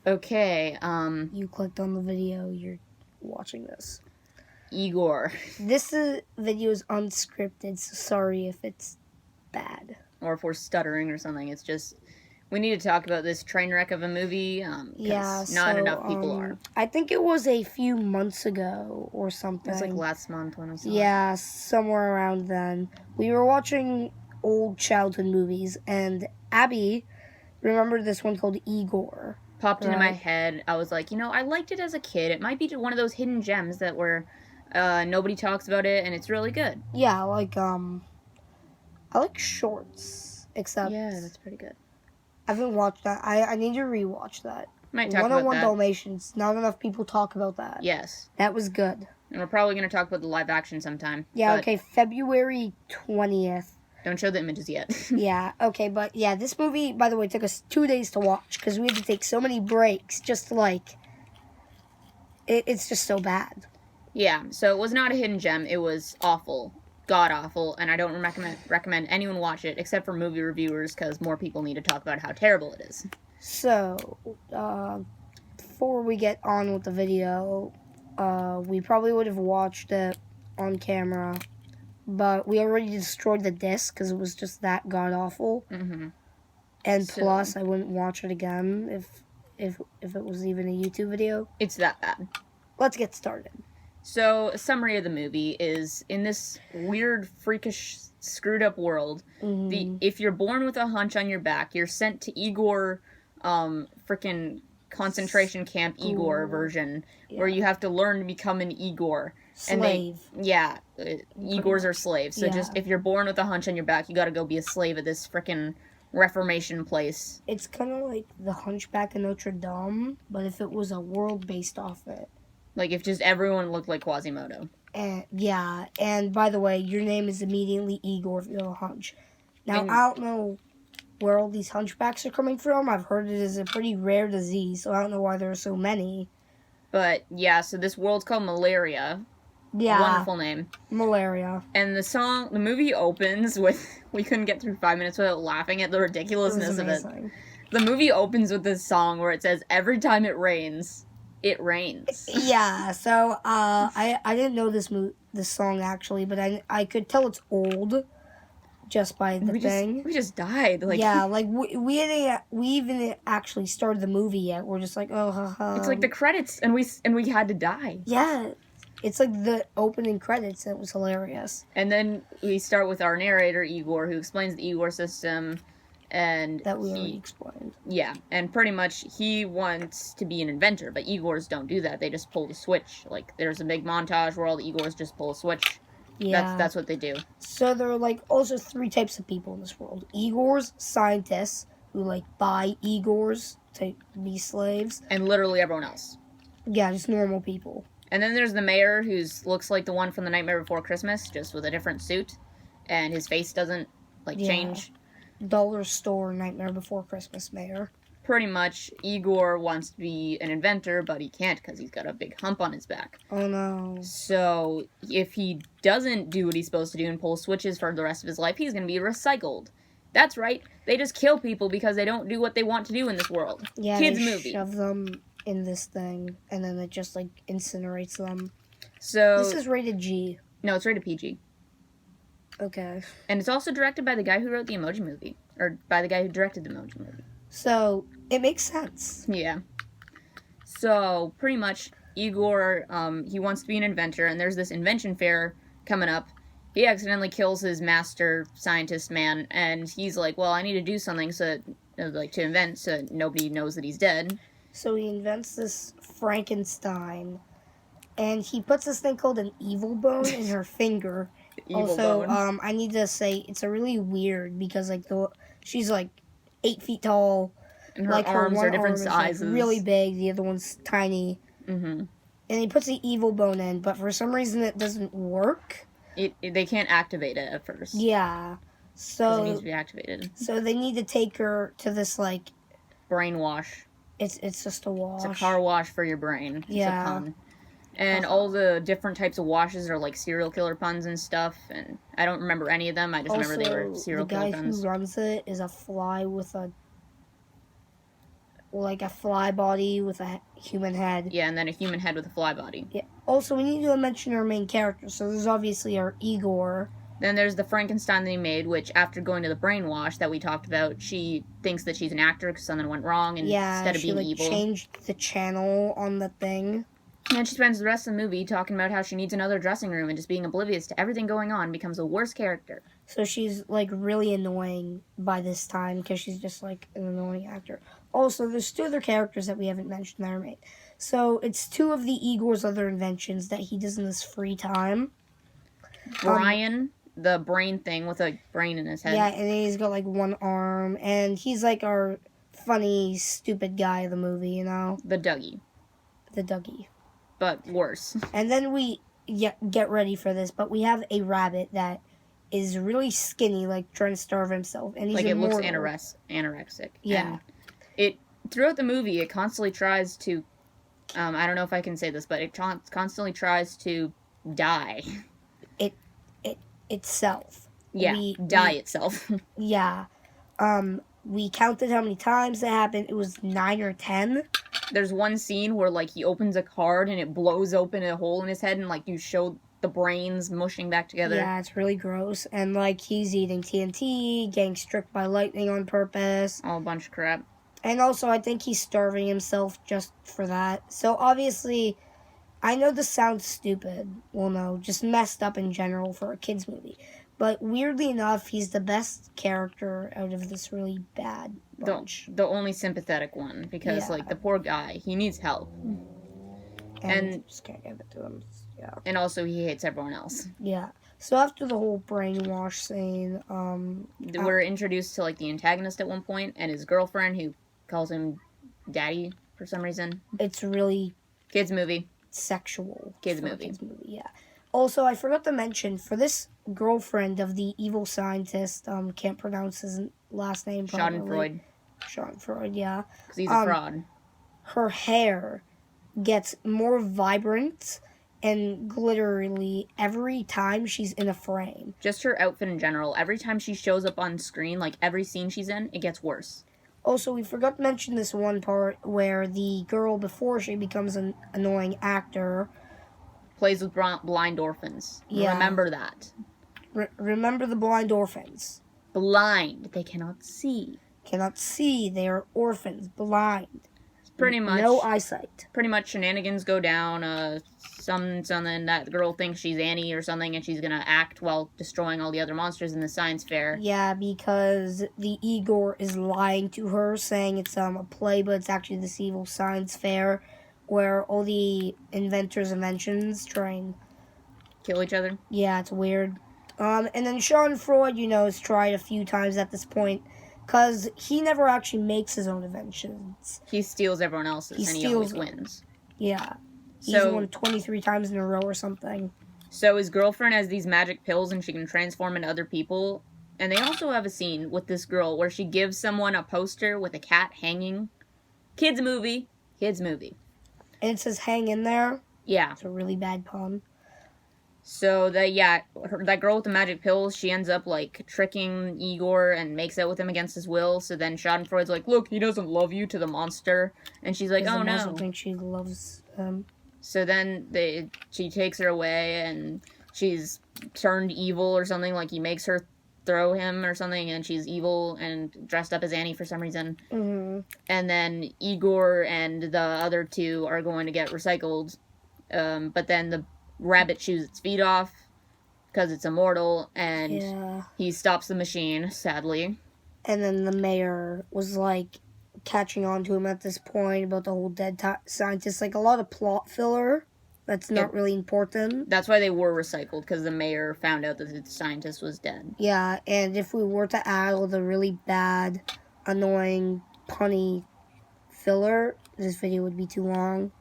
Okay, You clicked on the video, you're watching this. Igor. This video is unscripted, so sorry if it's bad. Or if we're stuttering or something. It's just, we need to talk about this train wreck of a movie, because not enough people are. I think it was a few months ago or something. It was like last month when we saw it. Yeah, somewhere around then. We were watching old childhood movies, and Abby remembered this one called Igor. Popped into my head. I was like, I liked it as a kid. It might be one of those hidden gems that where nobody talks about it, and it's really good. Yeah, I like shorts, except... Yeah, that's pretty good. I haven't watched that. I need to rewatch that. Might talk about that. 101 Dalmatians. Not enough people talk about that. Yes. That was good. And we're probably going to talk about the live action sometime. Yeah, okay, February 20th. Don't show the images yet. Yeah, okay, but yeah, this movie, by the way, took us 2 days to watch because we had to take so many breaks just to, it's just so bad. Yeah, so it was not a hidden gem. It was awful. God-awful, and I don't recommend anyone watch it except for movie reviewers because more people need to talk about how terrible it is. So, before we get on with the video, we probably would have watched it on camera, but we already destroyed the disc because it was just that god-awful. Mm-hmm. And plus, I wouldn't watch it again if it was even a YouTube video. It's that bad. Let's get started. So, a summary of the movie is, in this weird, freakish, screwed-up world, if you're born with a hunch on your back, you're sent to Igor, frickin' concentration camp Igor version, where you have to learn to become an Igor. Slave. Igors are slaves. So just, if you're born with a hunch on your back, you gotta go be a slave at this frickin' Reformation place. It's kind of like the Hunchback of Notre Dame, but if it was a world based off it. Like, if just everyone looked like Quasimodo. And by the way, your name is immediately Igor if you have a hunch. Now, I don't know where all these hunchbacks are coming from. I've heard it is a pretty rare disease, so I don't know why there are so many. But, yeah, so this world's called Malaria. Yeah. Wonderful name. Malaria. And the movie opens with, we couldn't get through 5 minutes without laughing at the ridiculousness of it. The movie opens with this song where it says, every time it rains, it rains. Yeah, so I didn't know this song actually, but I could tell it's old just by the thing. We just died. We even actually started the movie yet. We're just like, it's like the credits, and we had to die. Yeah, it's like the opening credits. It was hilarious. And then we start with our narrator Igor, who explains the Igor system. And that we already explained. Yeah, and pretty much he wants to be an inventor, but Igors don't do that. They just pull the switch. Like, there's a big montage where all the Igors just pull a switch. Yeah. That's what they do. So there are, also 3 types of people in this world. Igors, scientists, who, buy Igors to be slaves. And literally everyone else. Yeah, just normal people. And then there's the mayor, who looks like the one from The Nightmare Before Christmas, just with a different suit. And his face doesn't, change. Dollar store Nightmare Before Christmas mayor. Pretty much, Igor wants to be an inventor, but he can't because he's got a big hump on his back. Oh no. So, if he doesn't do what he's supposed to do and pull switches for the rest of his life, he's going to be recycled. That's right, they just kill people because they don't do what they want to do in this world. Yeah, Kids' they movie. Shove them in this thing, and then it just, incinerates them. So... This is rated G. No, it's rated PG. Okay. And it's also directed by the guy who wrote the Emoji Movie. Or by the guy who directed the Emoji Movie. So, it makes sense. Yeah. So, pretty much, Igor, he wants to be an inventor, and there's this invention fair coming up. He accidentally kills his master scientist man, and he's like, well, I need to do something to invent so nobody knows that he's dead. So he invents this Frankenstein, and he puts this thing called an evil bone in her finger. Bone. I need to say it's a really weird because she's 8 feet tall, and her arms are different sizes, really big. The other one's tiny. Mm-hmm. And he puts the evil bone in, but for some reason it doesn't work. They can't activate it at first. Yeah, so it needs to be activated. So they need to take her to this brainwash. It's just a wash. It's a car wash for your brain. Yeah. It's a pun. And all the different types of washes are serial killer puns and stuff, and I don't remember any of them. I just remember they were serial killer puns. The guy who runs it is a fly with a like a fly body with a human head. Yeah, and then a human head with a fly body. Yeah. Also, we need to mention our main character. So there's obviously our Igor. Then there's the Frankenstein that he made, which after going to the brainwash that we talked about, she thinks that she's an actor because something went wrong, and instead of being evil, she changed the channel on the thing. And she spends the rest of the movie talking about how she needs another dressing room and just being oblivious to everything going on, becomes the worst character. So she's like really annoying by this time because she's just like an annoying actor. Also, there's 2 other characters that we haven't mentioned that are made. So it's 2 of the Igor's other inventions that he does in his free time. Brian, the brain thing with a brain in his head. Yeah, and then he's got like 1 arm, and he's like our funny, stupid guy of the movie, you know? The Dougie. The Dougie. But worse. And then we get ready for this, but we have a rabbit that is really skinny, like trying to starve himself, and he's like immortal. It looks anorexic. Yeah. And it throughout the movie, it constantly tries to. I don't know if I can say this, but it constantly tries to die. Itself. Yeah, itself. Yeah. We counted how many times it happened. It was 9 or 10. There's one scene where like he opens a card and it blows open a hole in his head, and like you show the brains mushing back together. Yeah, it's really gross. And like he's eating TNT, getting struck by lightning on purpose. All a bunch of crap. And also, I think he's starving himself just for that. So obviously, I know this sounds stupid. Well, no, just messed up in general for a kids movie. But weirdly enough, he's the best character out of this really bad bunch. The only sympathetic one, because like the poor guy, he needs help. And just can't give it to him. Yeah. And also he hates everyone else. Yeah. So after the whole brainwash scene, we're introduced to like the antagonist at one point and his girlfriend who calls him daddy for some reason. It's really kids movie. Sexual. Kids movie, yeah. Also, I forgot to mention, for this girlfriend of the evil scientist, can't pronounce his last name properly. Schadenfreude, yeah. Because he's a fraud. Her hair gets more vibrant and glittery every time she's in a frame. Just her outfit in general. Every time she shows up on screen, like every scene she's in, it gets worse. Also, we forgot to mention this one part where the girl, before she becomes an annoying actor, plays with blind orphans. Yeah. Remember that. Remember the blind orphans. Blind. They cannot see. Cannot see. They are orphans. Blind. Pretty much. No eyesight. Pretty much shenanigans go down. Something that girl thinks she's Annie or something, and she's gonna act while destroying all the other monsters in the science fair. Yeah, because the Igor is lying to her, saying it's a play, but it's actually this evil science fair where all the inventors' inventions try and kill each other. Yeah, it's weird. And then Schadenfreude, has tried a few times at this point, because he never actually makes his own inventions. He steals everyone else's, and he always wins. Yeah. He's won 23 times in a row or something. So his girlfriend has these magic pills, and she can transform into other people. And they also have a scene with this girl where she gives someone a poster with a cat hanging. Kids movie. Kids movie. And it says hang in there. Yeah. It's a really bad pun. So, that girl with the magic pills, she ends up, like, tricking Igor and makes out with him against his will. So then Schadenfreude's like, look, he doesn't love you, to the monster. And she's like, oh, no. I don't think she loves him. So then she takes her away, and she's turned evil or something. Like, he makes her throw him or something, and she's evil and dressed up as Annie for some reason. Mm-hmm. And then Igor and the other 2 are going to get recycled. But then the rabbit chews its feet off because it's immortal, and he stops the machine, sadly. And then the mayor was, like, catching on to him at this point about the whole dead scientist. Like, a lot of plot filler that's not really important. That's why they were recycled, because the mayor found out that the scientist was dead. Yeah, and if we were to add all the really bad, annoying, punny filler, this video would be too long.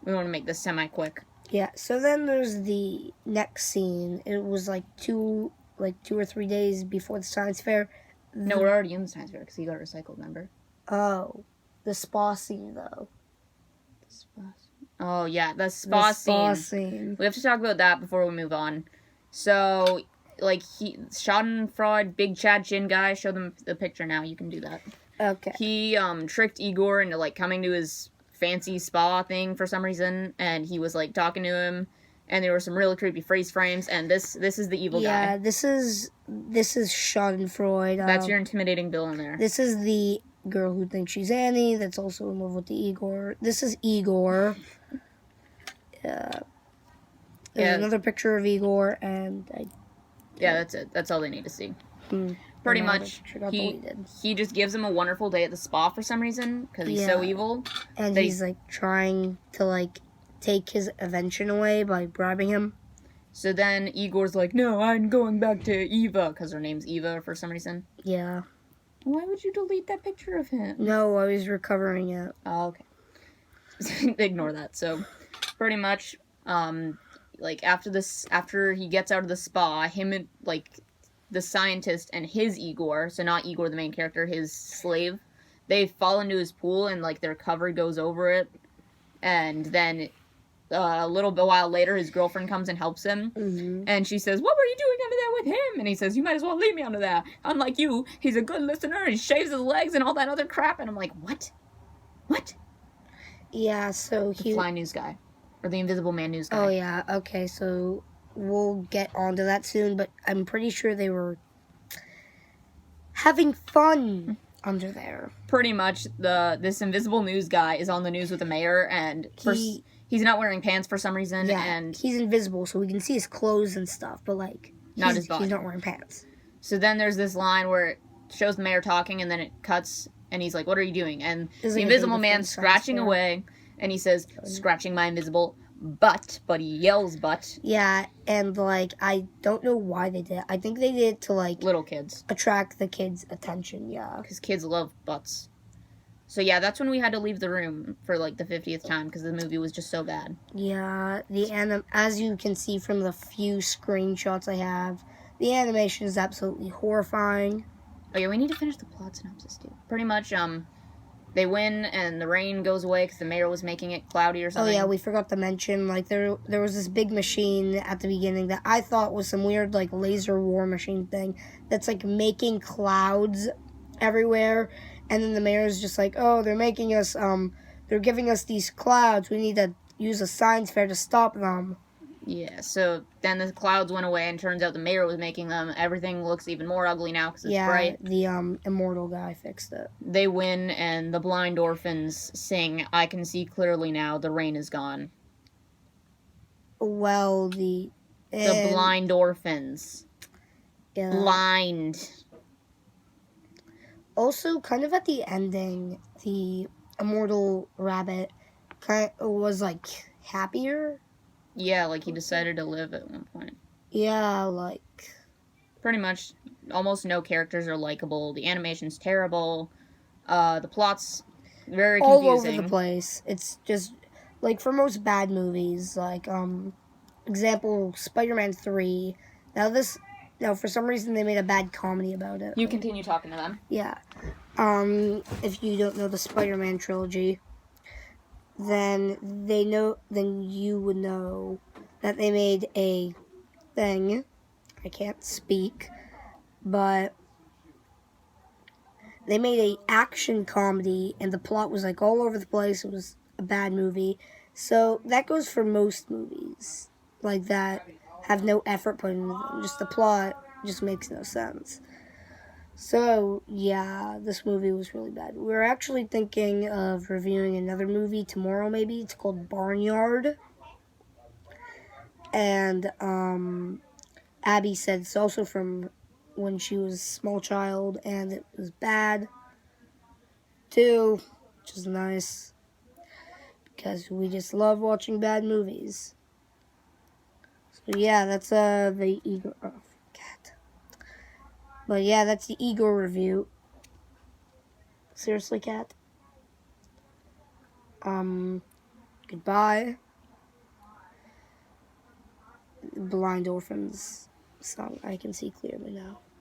We want to make this semi-quick. Yeah, so then there's the next scene. It was like 2 or 3 days before the science fair. No, we're already in the science fair because he got recycled, remember? Oh, the spa scene, though. Oh, yeah, the spa scene. We have to talk about that before we move on. So, like, Schadenfreude, big Chad Chin guy, show them the picture now. You can do that. Okay. He tricked Igor into like coming to his fancy spa thing for some reason, and he was like talking to him, and there were some really creepy freeze frames. And this is the evil Yeah, guy. this is Schadenfreude. That's your intimidating villain there. This is the girl who thinks she's Annie. That's also in love with the Igor. This is Igor. There's another picture of Igor, and that's it. That's all they need to see. Pretty much, he just gives him a wonderful day at the spa for some reason because he's so evil. And he's like trying to like take his invention away by bribing him. So then Igor's like, "No, I'm going back to Eva," because her name's Eva for some reason. Yeah. Why would you delete that picture of him? No, I was recovering it. Oh, okay. Ignore that. So, pretty much, like after he gets out of the spa, him and like the scientist and his Igor, so not Igor the main character, his slave, they fall into his pool and like their cover goes over it, and then a little bit while later his girlfriend comes and helps him, and she says, "What were you doing under there with him?" And he says, "You might as well leave me under there. Unlike you, he's a good listener, he shaves his legs and all that other crap." And I'm like, what? Yeah, so the fly news guy, or the Invisible Man news guy. Oh yeah, okay, so we'll get onto that soon, but I'm pretty sure they were having fun under there. Pretty much, this invisible news guy is on the news with the mayor, and he's not wearing pants for some reason. Yeah, and he's invisible, so we can see his clothes and stuff, but like not his body. He's not wearing pants. So then there's this line where it shows the mayor talking, and then it cuts, and he's like, "What are you doing?" And the Invisible Man's scratching away, and he says, "Scratching my invisible butt," but he yells "butt." Yeah, and like I don't know why they did it. I think they did it to like little kids, attract the kids' attention. Yeah, because kids love butts. So yeah, that's when we had to leave the room for like the 50th time because the movie was just so bad. Yeah, as you can see from the few screenshots I have, the animation is absolutely horrifying. Oh yeah, we need to finish the plot synopsis too. Pretty much, they win and the rain goes away because the mayor was making it cloudy or something. Oh yeah, we forgot to mention, like, there was this big machine at the beginning that I thought was some weird, like, laser war machine thing that's, like, making clouds everywhere, and then the mayor's just like, oh, they're making us, they're giving us these clouds, we need to use a science fair to stop them. Yeah, so then the clouds went away, and turns out the mayor was making them. Everything looks even more ugly now because it's bright. Yeah, the immortal guy fixed it. They win, and the blind orphans sing, "I can see clearly now, the rain is gone." Well, the blind orphans. Yeah. Blind. Also, kind of at the ending, the immortal rabbit was, like, happier. Yeah, like he decided to live at one point. Yeah, like... Pretty much, almost no characters are likable. The animation's terrible. The plot's very confusing. All over the place. It's just, like, for most bad movies, like, example, Spider-Man 3. Now, for some reason, they made a bad comedy about it. You continue talking to them. Yeah. If you don't know the Spider-Man trilogy, then you would know that they made a thing. I can't speak, but they made a action comedy, and the plot was like all over the place. It was a bad movie. So that goes for most movies like that have no effort put into them. Just the plot just makes no sense. So, yeah, this movie was really bad. We're actually thinking of reviewing another movie tomorrow, maybe. It's called Barnyard. And, Abby said it's also from when she was a small child, and it was bad, too, which is nice, because we just love watching bad movies. So, yeah, that's, the Igor... Oh, God. But yeah, that's the Igor review. Seriously, Kat? Goodbye. Blind Orphans song, I can see clearly now.